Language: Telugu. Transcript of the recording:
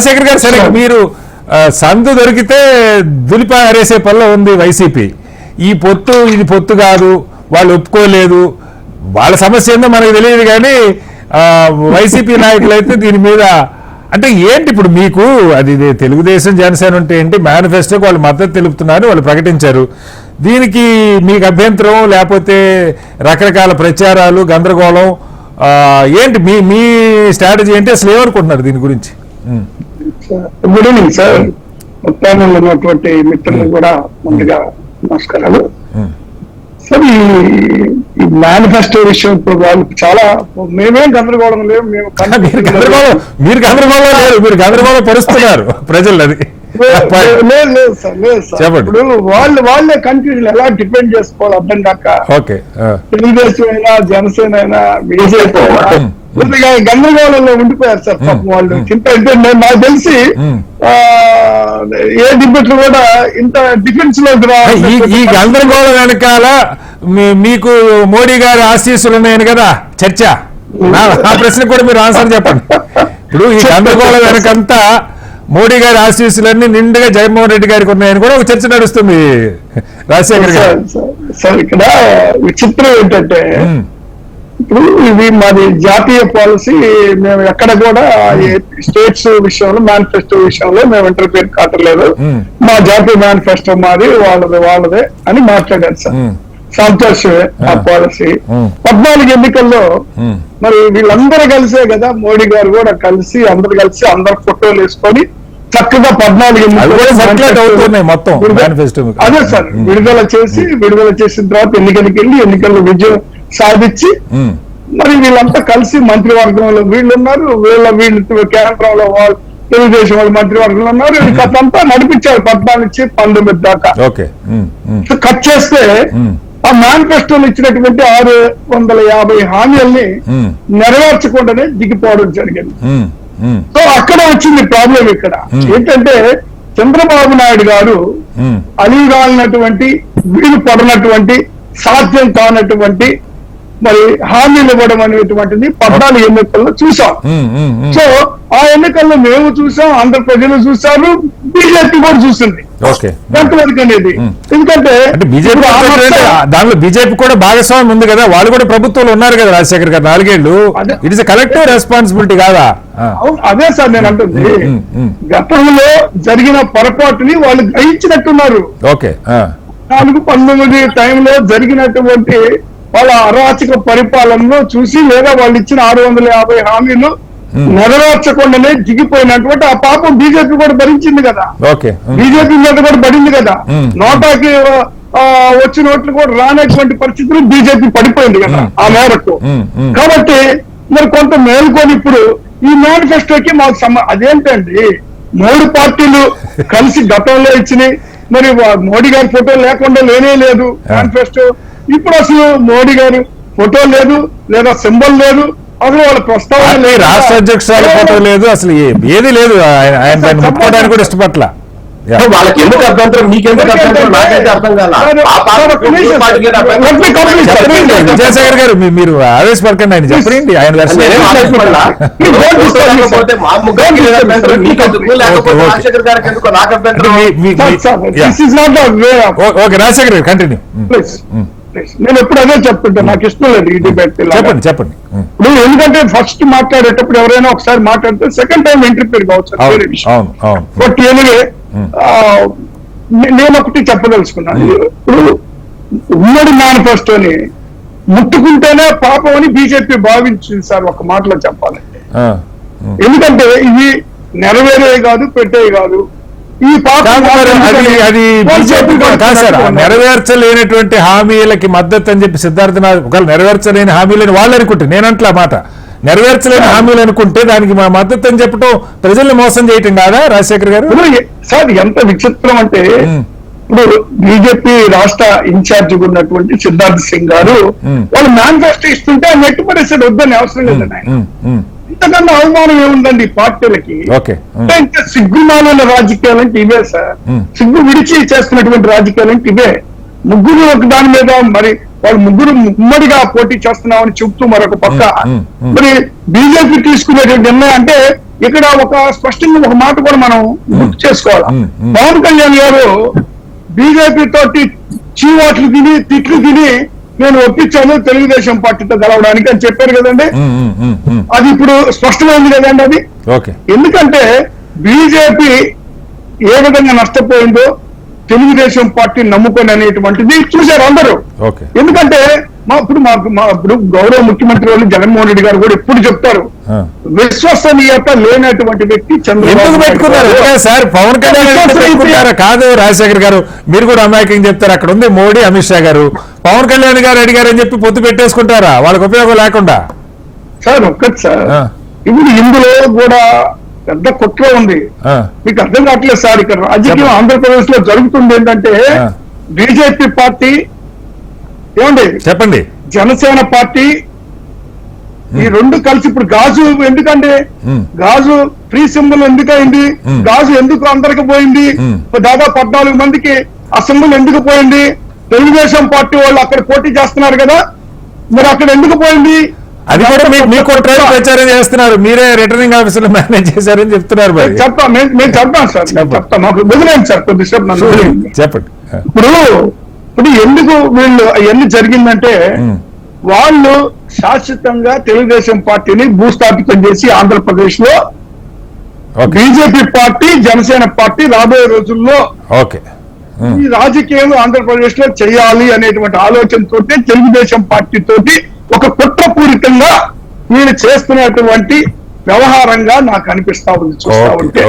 రాజశేఖర్ గారు సరే మీరు సందు దొరికితే దులిపా అరేసే పనిలో ఉంది వైసీపీ. ఈ పొత్తు ఇది పొత్తు కాదు, వాళ్ళు ఒప్పుకోలేదు, వాళ్ళ సమస్య ఏందో మనకు తెలియదు. కానీ వైసీపీ నాయకులు అయితే దీని మీద అంటే ఏంటి ఇప్పుడు మీకు అది తెలుగుదేశం జనసేన అంటే ఏంటి, మేనిఫెస్టోకి వాళ్ళు మద్దతు తెలుపుతున్నారు, వాళ్ళు ప్రకటించారు. దీనికి మీకు అభ్యంతరం లేకపోతే రకరకాల ప్రచారాలు గందరగోళం ఏంటి, మీ స్ట్రాటజీ ఏంటి, అసలు ఏమనుకుంటున్నారు దీని గురించి? Good evening sir. మొత్తంలో ఉన్నటువంటి మిత్రులు కూడా ముందుగా నమస్కారాలు సార్. ఈ మేనిఫెస్టో విషయం ఇప్పుడు వాళ్ళు చాలా మేమేం గందరగోళం లేవు. మీరు గందరగోళం పరుస్తున్నారు ప్రజలు. అది లేదు సార్. ఇప్పుడు వాళ్ళే కన్ఫ్యూజన్ ఎలా డిపెండ్ చేసుకోవాలి అర్థం కాక తెలుగుదేశం అయినా జనసేన అయినా బీజేపీ గందరగోళంలో ఉండిపోయారు సార్ పాపం వాళ్ళు. అంటే నాకు తెలిసి ఏ డిబేట్లు కూడా ఇంత డిఫెన్స్ లో ఈ గందరగోళం వెనకాల మీకు మోడీ గారి ఆశీస్సులు ఉన్నాయని కదా చర్చ. ఆ ప్రశ్న కూడా మీరు ఆన్సర్ చెప్పండి. ఇప్పుడు ఈ గందరగోళం వెనకంతా మోడీ గారి ఆశీస్సులన్నీ నిండుగా జగన్మోహన్ రెడ్డి గారికి ఉన్నాయని కూడా ఒక చర్చ నడుస్తుంది రాజశేఖర్ గారు. సార్ ఇక్కడ విచిత్రం ఏంటంటే ఇప్పుడు ఇది మాది జాతీయ పాలసీ. మేము ఎక్కడ కూడా స్టేట్స్ విషయంలో మేనిఫెస్టో విషయంలో మేము ఇంటర్ఫియర్ కావట్లేదు. మా జాతీయ మేనిఫెస్టో మాది, వాళ్ళదే అని మాట్లాడారు సార్. సంతోషమే ఆ పాలసీ. 14 ఎన్నికల్లో మరి వీళ్ళందరూ కలిసే కదా, మోడీ గారు కూడా కలిసి అందరు కలిసి అందరు ఫోటోలు వేసుకొని చక్కగా 14 అదే సార్ విడుదల చేసిన తర్వాత ఎన్నికలకి వెళ్ళి ఎన్నికల్లో విజయం సాధించి మరి వీళ్ళంతా కలిసి మంత్రివర్గంలో వీళ్ళు ఉన్నారు, వీళ్ళు కేంద్రంలో వాళ్ళు తెలుగుదేశం వాళ్ళు మంత్రివర్గంలో ఉన్నారు. ఈ కథ అంతా నడిపించారు 14 నుంచి 19 దాకా. కట్ చేస్తే ఆ మేనిఫెస్టోలో ఇచ్చినటువంటి 650 హామీల్ని నెరవేర్చకుండానే దిగిపోవడం జరిగింది. సో అక్కడ వచ్చింది ప్రాబ్లం. ఇక్కడ ఏంటంటే చంద్రబాబు నాయుడు గారు అలిగాలినటువంటి వీలు పడినటువంటి సాధ్యం కానటువంటి మరి హామీలు ఇవ్వడం అనేటువంటిది 14 ఎన్నికల్లో చూసాం. సో ఆ ఎన్నికల్లో మేము చూసాం, అందరు ప్రజలు చూశారు, బీజేపీ కూడా చూసింది ఎంతవరకు అనేది. ఎందుకంటే దానిలో బీజేపీ కూడా భాగస్వామ్యం ఉంది కదా, వాళ్ళు కూడా ప్రభుత్వంలో ఉన్నారు కదా రాజశేఖర్ గారు 4 ఏళ్లు. ఇట్ ఇస్ కలెక్టివ్ రెస్పాన్సిబిలిటీ కాదా? అదే సార్ నేను అంటుంది. గతంలో జరిగిన పొరపాటుని వాళ్ళు గ్రహించినట్టున్నారు. 4-19 టైంలో జరిగినటువంటి వాళ్ళ అరాచక పరిపాలనలో చూసి లేదా వాళ్ళు ఇచ్చిన 650 హామీలు నెరవేర్చకుండానే దిగిపోయినటువంటి ఆ పాపం బీజేపీ కూడా భరించింది కదా. బీజేపీ మీద కూడా పడింది కదా. నోటాకి వచ్చిన ఓట్లు కూడా రానటువంటి పరిస్థితులు బీజేపీ పడిపోయింది కదా ఆ మేరకు. కాబట్టి మరి కొంత మేల్కొని ఇప్పుడు ఈ మేనిఫెస్టోకి మాకు అదేంటండి 3 పార్టీలు కలిసి గతంలో ఇచ్చినాయి. మరి మోడీ గారి ఫోటో లేకుండా లేనే లేదు మేనిఫెస్టో. ఇప్పుడు అసలు మోడీ గారు ఫోటో లేదు, లేదా సింబల్ లేదు, అసలు వాళ్ళ ప్రస్తావన లేదు, రాష్ట్ర అధ్యక్షురాలు ఫోటో లేదు, అసలు ఏది లేదు. ఆయన దాన్ని ముట్టుకోవడానికి కూడా ఇష్టపట్ల. వాళ్ళకి ఎందుకు అభ్యంతరం, మీకెందుకు అభ్యంతరం నాకైతే అర్థం కాదు. విజయసాగర్ గారు మీరు ఆవేశపడకండి, ఆయన చెప్పండి. ఆయన ఓకే రాజశేఖర్ గారు కంటిన్యూ. నేను ఎప్పుడు అదే చెప్తుంటా, నాకు ఇష్టం లేదు ఈ డిబేట్. చెప్పండి. ఇప్పుడు ఎందుకంటే ఫస్ట్ మాట్లాడేటప్పుడు ఎవరైనా ఒకసారి మాట్లాడితే సెకండ్ టైం ఇంటర్ఫియర్ కావచ్చు. బట్ ఎనివే నేను ఒకటి చెప్పదలుచుకున్నాను. ఇప్పుడు ఉమ్మడి మేనిఫెస్టోని ముట్టుకుంటేనే పాపం అని బీజేపీ భావించింది సార్ ఒక మాటలో చెప్పాలంటే. ఎందుకంటే ఇవి నెరవేరే కాదు, పెట్టే కాదు. ఈ అది బీజేపీ నెరవేర్చలేనటువంటి హామీలకి మద్దతు అని చెప్పి సిద్ధార్థనాథ్ ఒకవేళ నెరవేర్చలేని హామీలని వాళ్ళు అనుకుంటే, నేనంట్లా మాట నెరవేర్చలేని హామీలు అనుకుంటే దానికి మా మద్దతు అని చెప్పడం ప్రజల్ని మోసం చేయటం కాదా రాజశేఖర్ గారు? సార్ ఎంత విచిత్రం అంటే ఇప్పుడు బీజేపీ రాష్ట్ర ఇన్ఛార్జ్ ఉన్నటువంటి సిద్ధార్థ్ సింగ్ గారు వాళ్ళు మేనిఫెస్టో ఇస్తుంటే ఆ నెట్టు పడేసాడు, వద్దని అవసరం లేదండి ఆయన. ఇంతకన్నా అవమానం ఏముందండి పార్టీలకి? ఇంకా సిగ్గుమాలిన రాజకీయాలు అంటే ఇవే సార్. సిగ్గు విడిచి చేస్తున్నటువంటి రాజకీయాలు అంటే ఇవే. ముగ్గురు ఒక దాని మీద మరి వాళ్ళు ముగ్గురు ఉమ్మడిగా పోటీ చేస్తున్నామని చెబుతూ మరొక పక్క మరి బీజేపీ తీసుకునేటువంటి నిర్ణయం అంటే ఇక్కడ ఒక స్పష్టంగా ఒక మాట కూడా మనం గుర్తు చేసుకోవాలి. పవన్ కళ్యాణ్ గారు బీజేపీ తోటి చీవాట్లు తిని తిట్లు తిని నేను ఒప్పించాను తెలుగుదేశం పార్టీతో గెలవడానికి అని చెప్పారు కదండి. అది ఇప్పుడు స్పష్టమైంది కదండి అది. ఓకే. ఎందుకంటే బీజేపీ ఏ విధంగా నష్టపోయిందో తెలుగుదేశం పార్టీ నమ్ముకొని అనేటువంటిది చూశారు అందరూ. ఓకే. ఎందుకంటే ఇప్పుడు గౌరవ ముఖ్యమంత్రి వాళ్ళు జగన్మోహన్ రెడ్డి గారు కూడా ఎప్పుడు చెప్తారు విశ్వసనీయత లేనటువంటి వ్యక్తి ఎందుకు పెట్టుకున్నారు సార్? పవన్ కళ్యాణ్ పెట్టుకుంటారా? కాదు రాజశేఖర్ గారు, మీరు కూడా అమాయకంగా చెప్తారు. అక్కడ ఉంది మోడీ, అమిత్ షా గారు. పవన్ కళ్యాణ్ గారు అడిగారని చెప్పి పొత్తు పెట్టేసుకుంటారా వాళ్ళకి ఉపయోగం లేకుండా? సార్ ఒక్కటి సార్, ఇప్పుడు ఇందులో కూడా పెద్ద కుట్ర ఉంది. మీకు అర్థం కావట్లేదు సార్. ఇక్కడ రాజకీయం ఆంధ్రప్రదేశ్ లో జరుగుతుంది ఏంటంటే బీజేపీ పార్టీ ఏమండి చెప్పండి, జనసేన పార్టీ ఈ రెండు కలిసి ఇప్పుడు గాజు ఎందుకంటే గాజు ఫ్రీ సింబల్ ఎందుకైంది, గాజు ఎందుకు అందరికి పోయింది, దాదాపు 14 మందికి ఆ సింబల్ ఎందుకు పోయింది? తెలుగుదేశం పార్టీ వాళ్ళు అక్కడ పోటీ చేస్తున్నారు కదా, మరి అక్కడ ఎందుకు పోయింది? అది కూడా మీకు ప్రచారం చేస్తున్నారు, మీరే రిటర్నింగ్ ఆఫీసర్ మేనేజ్ చేశారని చెప్తున్నారు. మేము చెప్తాం సార్, చెప్తాం. మాకు వదిలేండి సార్ కొద్దిసేపు నన్ను చెప్పండి. ఇప్పుడు ఎందుకు వీళ్ళు అవన్నీ జరిగిందంటే వాళ్ళు శాశ్వతంగా తెలుగుదేశం పార్టీని భూస్థాపితం చేసి ఆంధ్రప్రదేశ్ లో బీజేపీ పార్టీ జనసేన పార్టీ రాబోయే రోజుల్లో ఈ రాజకీయాలు ఆంధ్రప్రదేశ్ లో చేయాలి అనేటువంటి ఆలోచనతో తెలుగుదేశం పార్టీ తోటి ఒక కుట్రపూరితంగా వీళ్ళు చేస్తున్నటువంటి వ్యవహారంగా నాకు అనిపిస్తా ఉంది చూస్తా ఉంటే.